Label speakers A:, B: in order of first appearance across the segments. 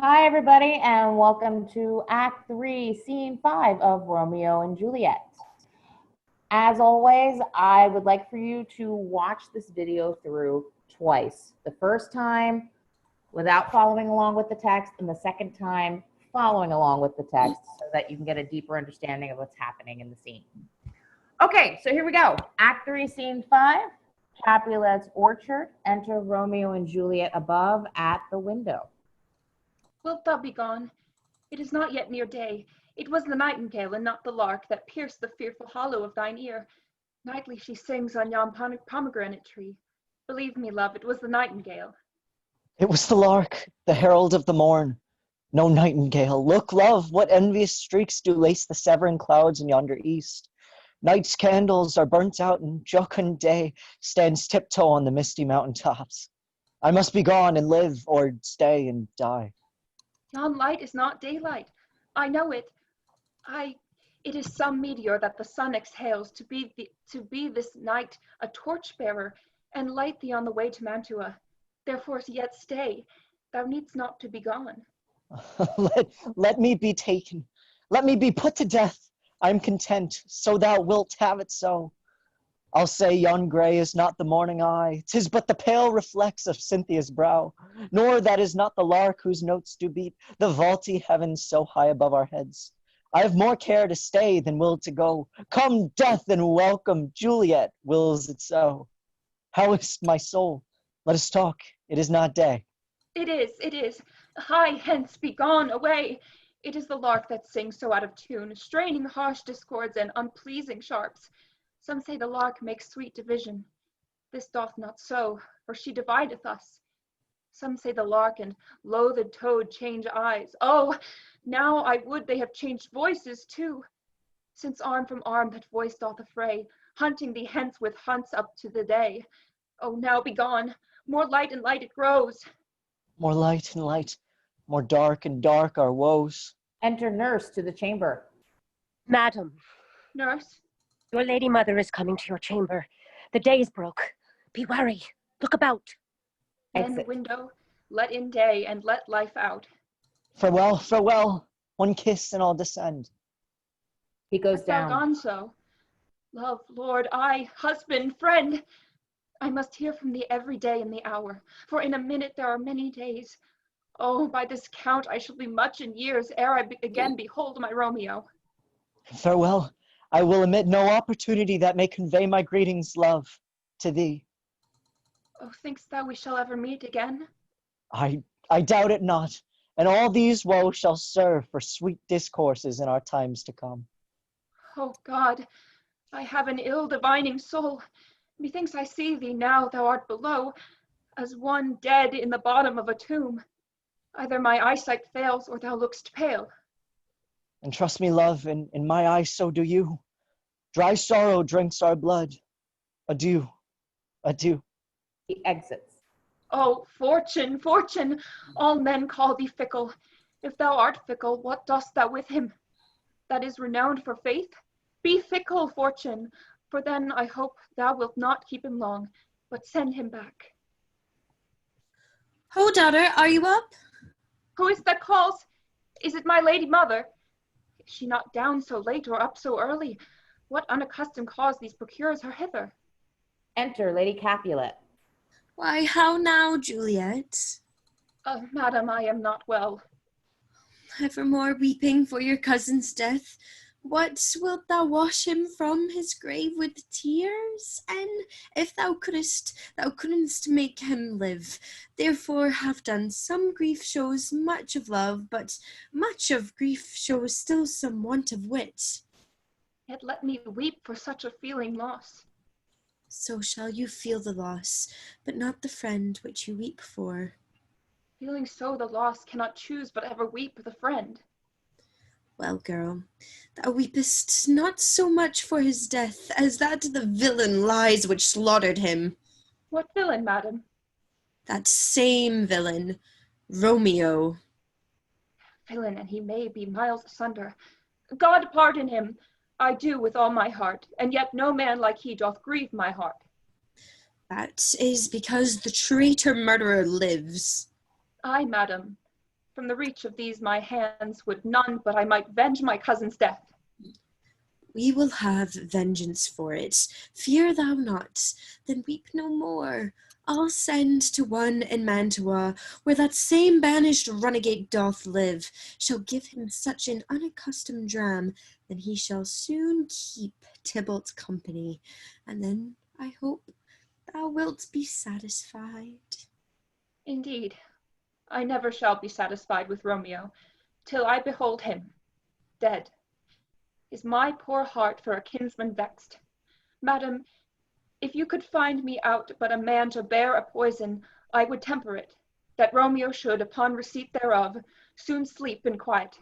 A: Hi, everybody, and welcome to Act 3, Scene 5 of Romeo and Juliet. As always, I would like for you to watch this video through twice. The first time without following along with the text, and the second time following along with the text so that you can get a deeper understanding of what's happening in the scene. Okay, so here we go. Act 3, Scene 5, Capulet's orchard. Enter Romeo and Juliet above at the window.
B: Wilt thou be gone? It is not yet near day. It was the nightingale and not the lark that pierced the fearful hollow of thine ear. Nightly she sings on yon pomegranate tree. Believe me, love, it was the nightingale.
C: It was the lark, the herald of the morn. No nightingale. Look, love, what envious streaks do lace the severing clouds in yonder east. Night's candles are burnt out, and jocund day stands tiptoe on the misty mountain tops. I must be gone and live, or stay and die.
B: Yon light is not daylight. I know it. It is some meteor that the sun exhales to be this night a torch-bearer, and light thee on the way to Mantua. Therefore yet stay. Thou needst not to be gone.
C: let me be taken. Let me be put to death. I'm content, so thou wilt have it so. I'll say yon grey is not the morning eye, 'tis but the pale reflex of Cynthia's brow, nor that is not the lark whose notes do beat the vaulty heavens so high above our heads. I have more care to stay than will to go. Come, death, and welcome, Juliet, wills it so. How is my soul? Let us talk, it is not day.
B: It is. Hie hence, be gone, away. It is the lark that sings so out of tune, straining harsh discords and unpleasing sharps. Some say the lark makes sweet division. This doth not so, for she divideth us. Some say the lark and loathed toad change eyes. Oh, now I would they have changed voices too. Since arm from arm that voice doth affray, hunting thee hence with hunts up to the day. Oh, now be gone. More light and light it grows.
C: More light and light, more dark and dark our woes.
A: Enter nurse to the chamber.
D: Madam,
B: Nurse,
D: your lady mother is coming to your chamber. The day is broke. Be wary. Look about.
B: then
A: Exit.
B: window, let in day and let life out.
C: Farewell, farewell. One kiss and I'll descend.
A: He goes
B: Hast thou
A: down.
B: gone so? Love, lord, I, husband, friend, I must hear from thee every day in the hour, for in a minute there are many days. Oh, by this count I shall be much in years ere I again behold my Romeo.
C: Farewell. I will omit no opportunity that may convey my greetings, love, to thee.
B: Oh, think'st thou we shall ever meet again?
C: I doubt it not, and all these woes shall serve for sweet discourses in our times to come.
B: Oh, God, I have an ill-divining soul. Methinks I see thee now thou art below, as one dead in the bottom of a tomb. Either my eyesight fails, or thou look'st pale.
C: And trust me, love, in my eyes so do you. Dry sorrow drinks our blood. Adieu, adieu.
A: He exits.
B: Oh, fortune, fortune, all men call thee fickle. If thou art fickle, what dost thou with him? That is renowned for faith? Be fickle, fortune, for then I hope thou wilt not keep him long, but send him back.
E: Ho, daughter, are you up?
B: Who is that calls? Is it my lady mother? Is she not down so late or up so early? What unaccustomed cause these procures her hither?
A: Enter Lady Capulet.
E: Why, how now, Juliet?
B: Madam, I am not well.
E: Evermore weeping for your cousin's death. What, wilt thou wash him from his grave with tears? And if thou couldst make him live. Therefore have done. Some grief shows much of love, but much of grief shows still some want of wit.
B: Yet let me weep for such a feeling loss.
E: So shall you feel the loss, but not the friend which you weep for.
B: Feeling so the loss cannot choose but ever weep the friend.
E: Well, girl, thou weepest not so much for his death as that the villain lies which slaughtered him.
B: What villain, madam?
E: That same villain, Romeo.
B: Villain, and he may be miles asunder. God pardon him! I do with all my heart, and yet no man like he doth grieve my heart.
E: That is because the traitor murderer lives.
B: Ay, madam, From the reach of these my hands would none but I might venge my cousin's death.
E: We will have vengeance for it. Fear thou not, then weep no more. I'll send to one in Mantua, where that same banished runagate doth live, shall give him such an unaccustomed dram, that he shall soon keep Tybalt's company, and then I hope thou wilt be satisfied.
B: Indeed, I never shall be satisfied with Romeo, till I behold him dead. Is my poor heart for a kinsman vexed? Madam, if you could find me out but a man to bear a poison, I would temper it, that Romeo should, upon receipt thereof, soon sleep in quiet.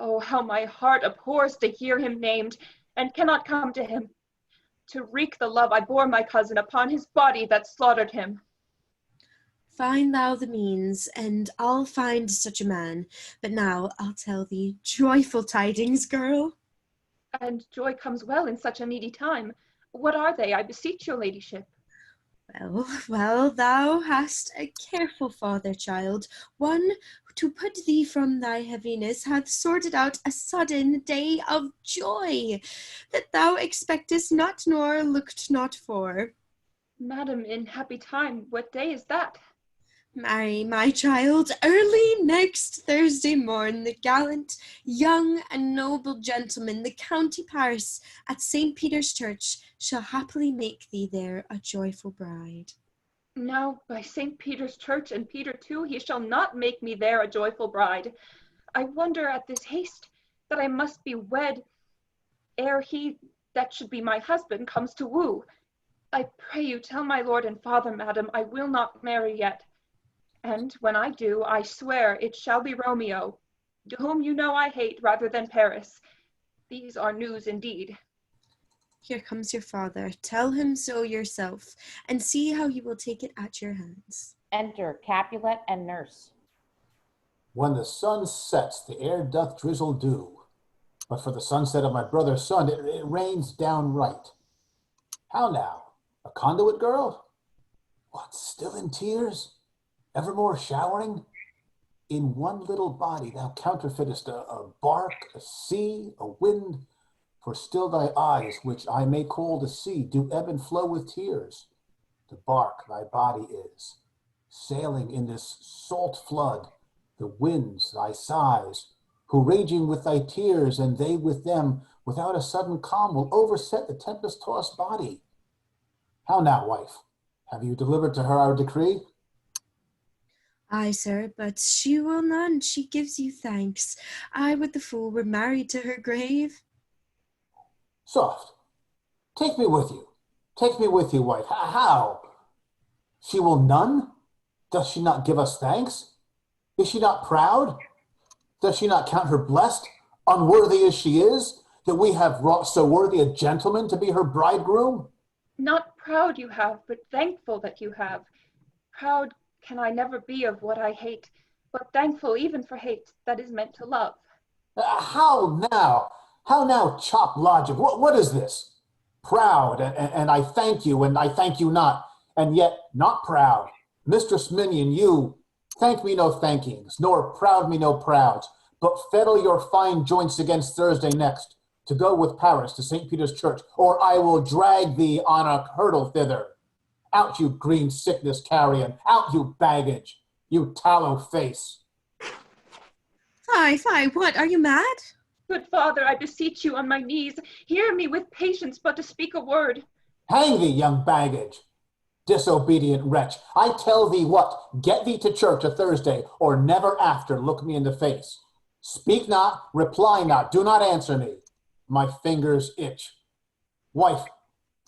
B: Oh, how my heart abhors to hear him named, and cannot come to him, to wreak the love I bore my cousin upon his body that slaughtered him.
E: Find thou the means, and I'll find such a man. But now I'll tell thee joyful tidings, girl.
B: And joy comes well in such a needy time. What are they, I beseech your ladyship?
E: Well, thou hast a careful father, child. One, to put thee from thy heaviness, hath sorted out a sudden day of joy, that thou expectest not nor looked not for.
B: Madam, in happy time, what day is that?
E: Marry, my child, early next Thursday morn, the gallant, young, and noble gentleman, the county Paris, at St. Peter's Church, shall happily make thee there a joyful bride.
B: Now, by St. Peter's Church, and Peter too, he shall not make me there a joyful bride. I wonder at this haste, that I must be wed ere he that should be my husband comes to woo. I pray you tell my lord and father, madam, I will not marry yet. And when I do, I swear it shall be Romeo, whom you know I hate rather than Paris. These are news indeed.
E: Here comes your father. Tell him so yourself, and see how he will take it at your hands.
A: Enter Capulet and nurse.
F: When the sun sets, the air doth drizzle dew. But for the sunset of my brother's son, it rains downright. How now? A conduit girl? What, still in tears? Evermore showering? In one little body thou counterfeitest a bark, a sea, a wind, for still thy eyes, which I may call the sea, do ebb and flow with tears. The bark thy body is, sailing in this salt flood, the winds thy sighs, who raging with thy tears, and they with them, without a sudden calm, will overset the tempest-tossed body. How now, wife? Have you delivered to her our decree?
E: Aye, sir, but she will none. She gives you thanks. I with the fool were married to her grave.
F: Soft. Take me with you. Take me with you, wife. How? She will none? Does she not give us thanks? Is she not proud? Does she not count her blessed, unworthy as she is, that we have wrought so worthy a gentleman to be her bridegroom?
B: Not proud you have, but thankful that you have. Proud can I never be of what I hate, but thankful even for hate that is meant to love.
F: How now? How now, chop logic? What is this? Proud, and I thank you, and I thank you not, and yet not proud. Mistress Minion, you, thank me no thankings, nor proud me no prouds, but fettle your fine joints against Thursday next, to go with Paris to St. Peter's Church, or I will drag thee on a hurdle thither. Out, you green sickness carrion, out, you baggage, you tallow face.
E: Fie, what, are you mad?
B: Good father, I beseech you on my knees, hear me with patience but to speak a word.
F: Hang thee, young baggage, disobedient wretch. I tell thee what, get thee to church a Thursday, or never after look me in the face. Speak not, reply not, do not answer me. My fingers itch. Wife,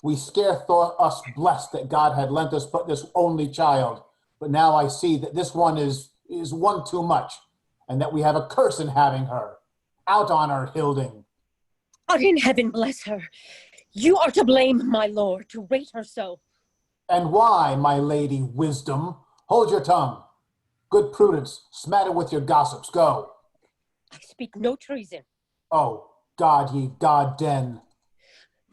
F: we scare thought us blessed that God had lent us but this only child, but now I see that this one is one too much, and that we have a curse in having her. Out on her, Hilding.
D: God in heaven bless her. You are to blame, my lord, to rate her so.
F: And why, my lady Wisdom? Hold your tongue. Good Prudence, smatter with your gossips, go.
D: I speak no treason.
F: Oh, God ye God den.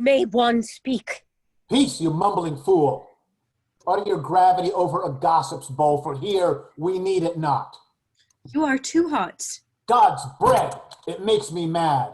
D: May one speak.
F: Peace, you mumbling fool. Utter your gravity over a gossip's bowl, for here we need it not.
E: You are too hot.
F: God's bread, it makes me mad.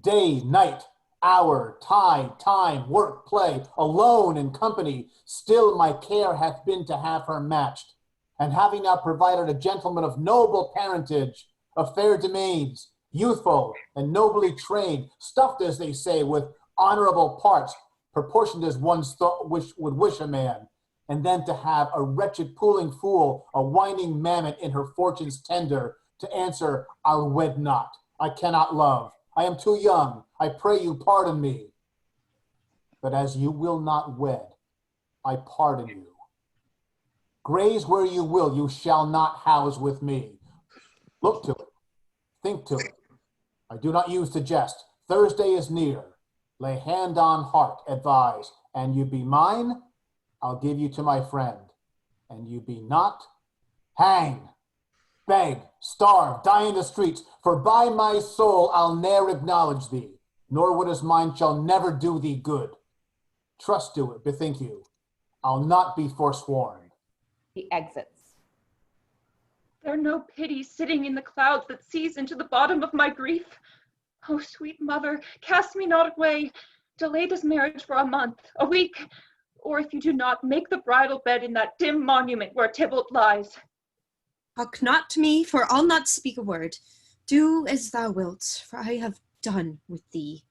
F: Day, night, hour, tide, time, work, play, alone in company, still my care hath been to have her matched. And having now provided a gentleman of noble parentage, of fair domains, youthful and nobly trained, stuffed, as they say, with honorable parts, proportioned as one's thought would wish a man, and then to have a wretched pooling fool, a whining mammet in her fortune's tender, to answer, I'll wed not, I cannot love, I am too young, I pray you pardon me. But as you will not wed, I pardon you. Graze where you will, you shall not house with me. Look to it, think to it. I do not use to jest. Thursday is near. Lay hand on heart, advise. And you be mine, I'll give you to my friend. And you be not, hang, beg, starve, die in the streets. For by my soul I'll ne'er acknowledge thee, nor what is mine shall never do thee good. Trust to it, bethink you. I'll not be forsworn.
A: He exits.
B: There no pity sitting in the clouds that sees into the bottom of my grief. Oh, sweet mother, cast me not away. Delay this marriage for a month, a week, or if you do not, make the bridal bed in that dim monument where Tybalt lies.
E: Talk not to me, for I'll not speak a word. Do as thou wilt, for I have done with thee.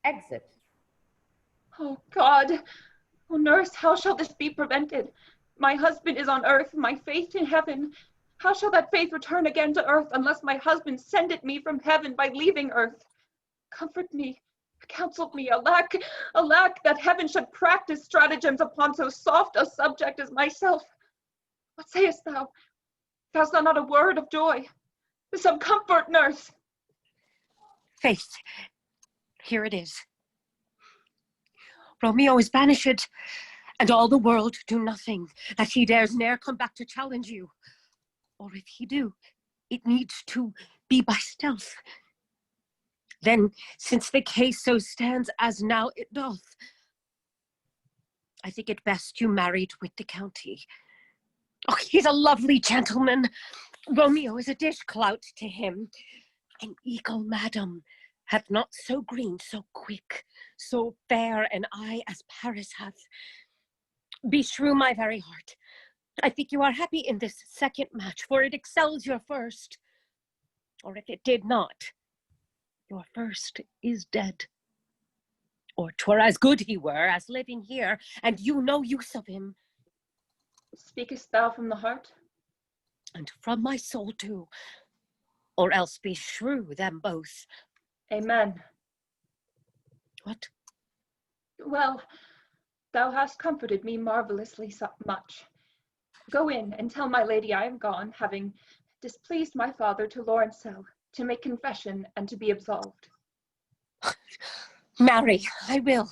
A: Exit.
B: Oh, God. Oh, nurse, how shall this be prevented? My husband is on earth, my faith in heaven. How shall that faith return again to earth unless my husband send it me from heaven by leaving earth? Comfort me, counsel me, alack, alack, that heaven should practice stratagems upon so soft a subject as myself. What sayest thou? Hast thou not a word of joy? Some comfort, nurse.
D: Faith, here it is. Romeo is banished, and all the world do nothing, that he dares ne'er come back to challenge you. Or if he do, it needs to be by stealth. Then, since the case so stands as now it doth, I think it best you married with the county. Oh, he's a lovely gentleman. Romeo is a dish-clout to him. An eagle, madam, hath not so green, so quick, so fair an eye as Paris hath. Beshrew my very heart, I think you are happy in this second match, for it excels your first. Or if it did not, your first is dead. Or 'twere as good he were as living here, and you no use of him.
B: Speakest thou from the heart?
D: And from my soul too, or else beshrew them both.
B: Amen.
D: What?
B: Well, thou hast comforted me marvelously much. Go in and tell my lady I am gone, having displeased my father to Lawrencel, to make confession and to be absolved.
D: Marry, I will.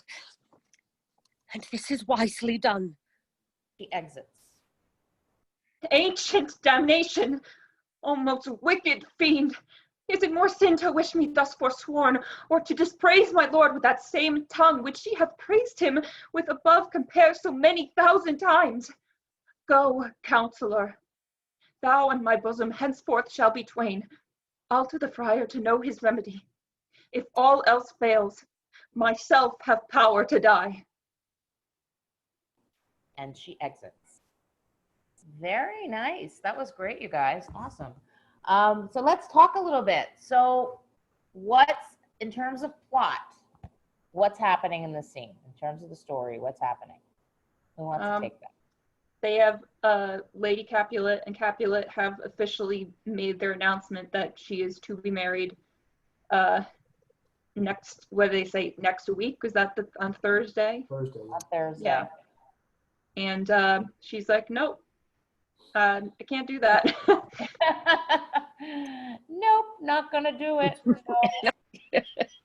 D: And this is wisely done.
A: He exits.
B: Ancient damnation! O most wicked fiend! Is it more sin to wish me thus forsworn, or to dispraise my lord with that same tongue which she hath praised him with above compare so many thousand times? Go, counselor. Thou and my bosom henceforth shall be twain. I'll to the friar to know his remedy. If all else fails, myself have power to die.
A: And she exits. Very nice. That was great, you guys. Awesome. So let's talk a little bit. So in terms of plot, what's happening in the scene? In terms of the story, what's happening? Who wants to take that?
B: They have Lady Capulet and Capulet have officially made their announcement that she is to be married next, what do they say, next week? Is that on Thursday?
F: Thursday.
A: On Thursday.
B: Yeah. And she's like, nope, I can't do that.
A: Nope, not gonna do it.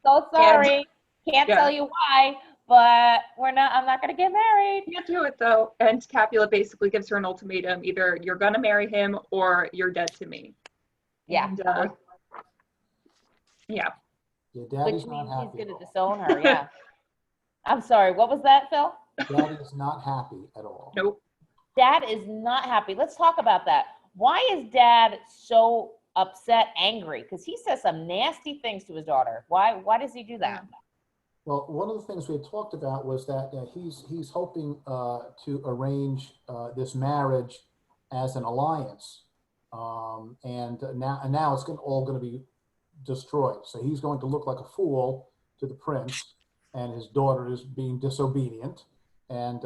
A: So sorry. Can't tell you why, but I'm not gonna get married.
B: Can't do it though. And Capulet basically gives her an ultimatum: either you're gonna marry him or you're dead to me.
A: Yeah.
B: And, yeah.
F: Your
A: Which
F: daddy's
A: means
F: not
A: he's
F: happy.
A: gonna disown her, yeah. I'm sorry, what was that, Phil?
F: Daddy is not happy at all.
B: Nope.
A: Dad is not happy. Let's talk about that. why is dad so upset, angry? Because he says some nasty things to his daughter. Why does he do that?
F: Well, one of the things we had talked about was that he's hoping to arrange this marriage as an alliance, and now it's all going to be destroyed. So he's going to look like a fool to the prince, and his daughter is being disobedient, and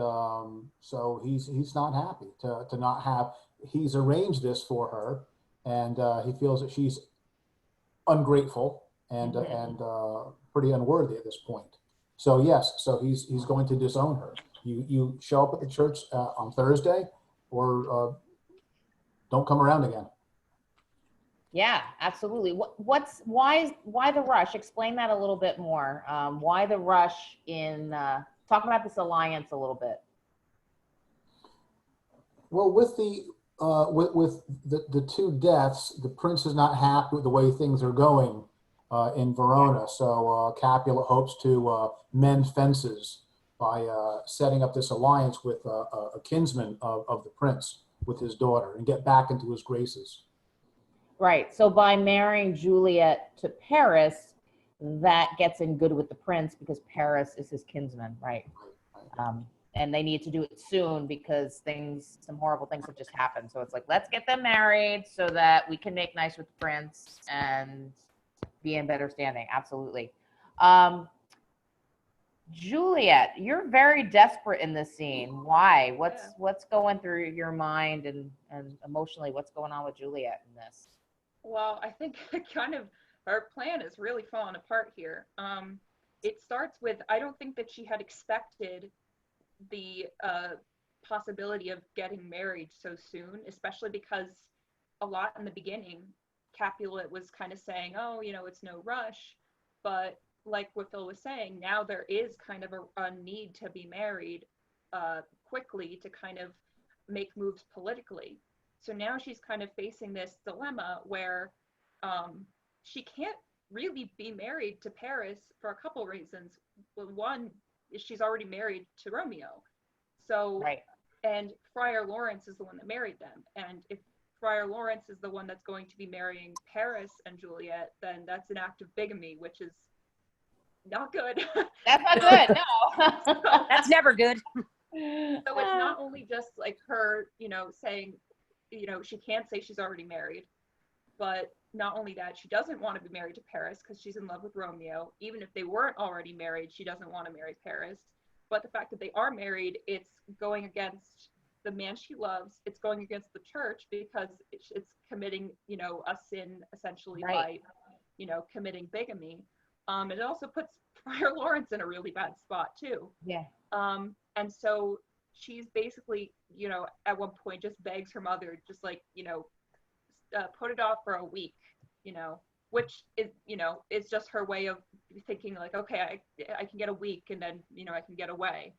F: so he's not happy to not have. He's arranged this for her, and he feels that she's ungrateful and pretty unworthy at this point. So yes, so he's going to disown her. You show up at the church on Thursday, or don't come around again.
A: Yeah, absolutely. Why the rush? Explain that a little bit more. Why the rush in talk about this alliance a little bit?
F: Well, with the two deaths, the prince is not happy with the way things are going in Verona. So Capulet hopes to mend fences by setting up this alliance with a kinsman of the prince with his daughter and get back into his graces.
A: Right. So by marrying Juliet to Paris, that gets in good with the prince because Paris is his kinsman, right? And they need to do it soon because some horrible things have just happened. So it's like, let's get them married so that we can make nice with the prince and be in better standing. Absolutely. Juliet, you're very desperate in this scene. Why? What's going through your mind and emotionally, what's going on with Juliet in this?
B: Well, I think kind of her plan is really falling apart here. It starts with, I don't think that she had expected the possibility of getting married so soon, especially because a lot in the beginning, Capulet was kind of saying, oh, it's no rush. But like what Phil was saying, now there is kind of a need to be married quickly to kind of make moves politically. So now she's kind of facing this dilemma where she can't really be married to Paris for a couple reasons. Well, one is she's already married to Romeo. So,
A: right.
B: And Friar Lawrence is the one that married them. And if Friar Lawrence is the one that's going to be marrying Paris and Juliet, then that's an act of bigamy, which is not good.
A: That's not good, no.
D: That's never good.
B: So it's not only just like her, saying, she can't say she's already married, but not only that, she doesn't want to be married to Paris because she's in love with Romeo. Even if they weren't already married, she doesn't want to marry Paris. But the fact that they are married, it's going against the man she loves. It's going against the church because it's committing, a sin essentially by, committing bigamy. It also puts Friar Lawrence in a really bad spot too.
A: Yeah.
B: And so she's basically, at one point just begs her mother, just like, put it off for a week, which is, is just her way of thinking like, okay, I can get a week and then, I can get away.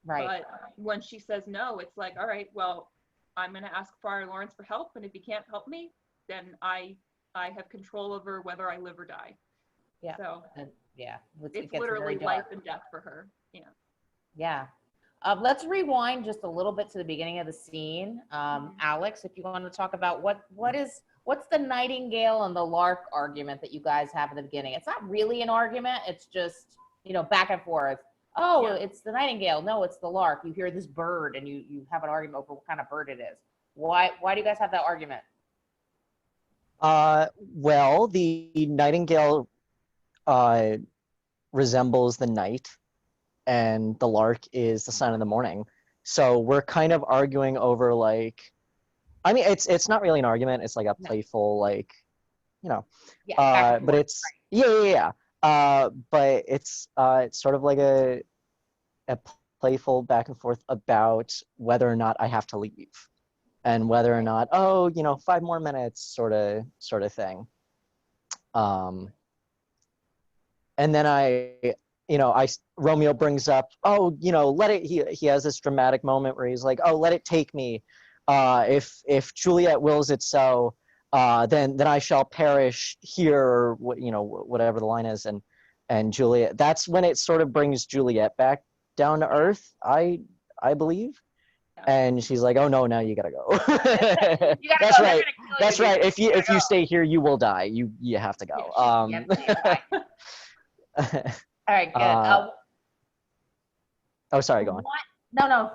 A: Right.
B: But when she says no, it's like, all right, well, I'm going to ask Friar Lawrence for help. And if he can't help me, then I have control over whether I live or die.
A: Yeah.
B: So
A: yeah.
B: it's literally life and death for her. Yeah.
A: Yeah. Let's rewind just a little bit to the beginning of the scene. Alex, if you want to talk about what's the nightingale and the lark argument that you guys have in the beginning? It's not really an argument. It's just, back and forth. Oh, yeah. It's the nightingale. No, it's the lark. You hear this bird and you have an argument over what kind of bird it is. Why do you guys have that argument?
C: Well, the nightingale resembles the night, and the lark is the sign of the morning. So we're kind of arguing over it's not really an argument. It's like a playful, but it's but it's sort of like a playful back and forth about whether or not I have to leave, and whether or not 5 more minutes sort of thing. And then Romeo brings up, let it, he has this dramatic moment where he's like, let it take me. If Juliet wills it so, then I shall perish here, or whatever the line is. And Juliet, that's when it sort of brings Juliet back down to earth, I believe. And she's like, "Oh no, now you gotta go."
A: You gotta
C: That's
A: go. They're
C: right.
A: gonna kill
C: That's
A: you,
C: right.
A: dude.
C: If you
A: gotta go.
C: stay here, you will die. You have to go.
A: Yep, bye. All right, good.
C: Oh, sorry. Go on.
A: No.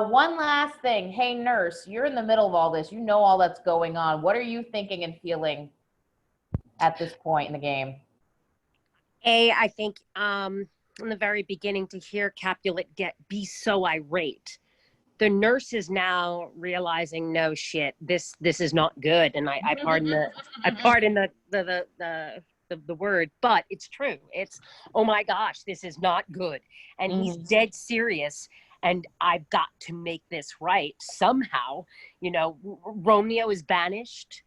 A: One last thing. Hey, nurse, you're in the middle of all this. You know all that's going on. What are you thinking and feeling at this point in the game?
D: I think in the very beginning to hear Capulet be so irate, the nurse is now realizing, no shit, this is not good, and I pardon the word, but it's true. It's, oh my gosh, this is not good, and he's dead serious, and I've got to make this right somehow. You know, Romeo is banished.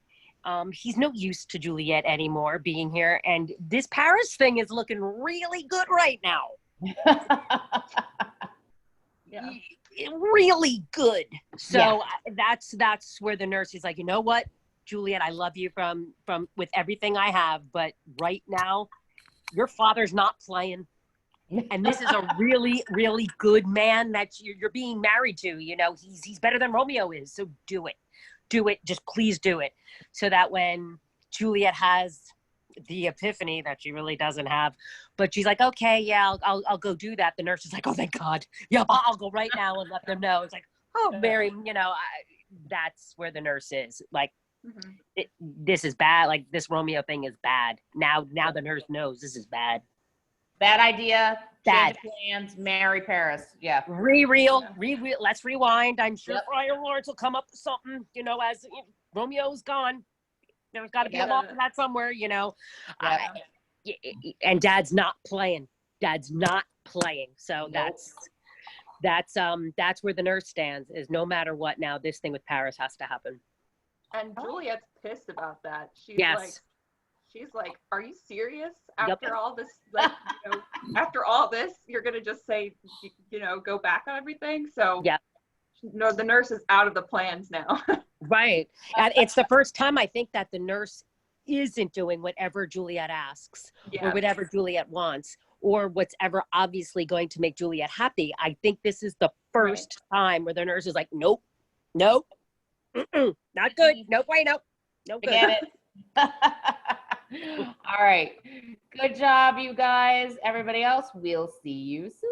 D: He's no use to Juliet anymore being here, and this Paris thing is looking really good right now.
B: Yeah.
D: Really good. So
A: Yeah.
D: that's where the nurse is like, you know what, Juliet, I love you from with everything I have, but right now your father's not playing, and this is a really, really good man that you're being married to. You know, he's better than Romeo is. So do it, just please do it, so that when Juliet has the epiphany that she really doesn't have, but she's like, okay, yeah, I'll go do that. The nurse is like, oh, thank God. Yep, I'll go right now and let them know. It's like, oh, Mary, you know, that's where the nurse is. Like, this is bad. Like, this Romeo thing is bad. Now the nurse knows this is bad.
A: Bad idea.
D: Bad.
A: Change plans. Marry Paris. Yeah.
D: Reel. Let's rewind. I'm sure
A: Yep.
D: Friar Lawrence will come up with something, you know, as Romeo's gone. There's got to be a law for that somewhere, you know.
A: Yep.
D: And Dad's not playing. So
A: Nope.
D: that's where the nurse stands. Is no matter what, now this thing with Paris has to happen.
B: And Juliet's pissed about that. She's like, are you serious? After all this, like, you know, after all this, you're gonna just say, you know, go back on everything? So no, the nurse is out of the plans now.
D: Right. And it's the first time I think that the nurse isn't doing whatever Juliet asks or whatever Juliet wants, or what's ever obviously going to make Juliet happy. I think this is the first time where the nurse is like, nope, not good. Nope, wait, nope. No good.
A: Forget it. All right. Good job, you guys. Everybody else, we'll see you soon.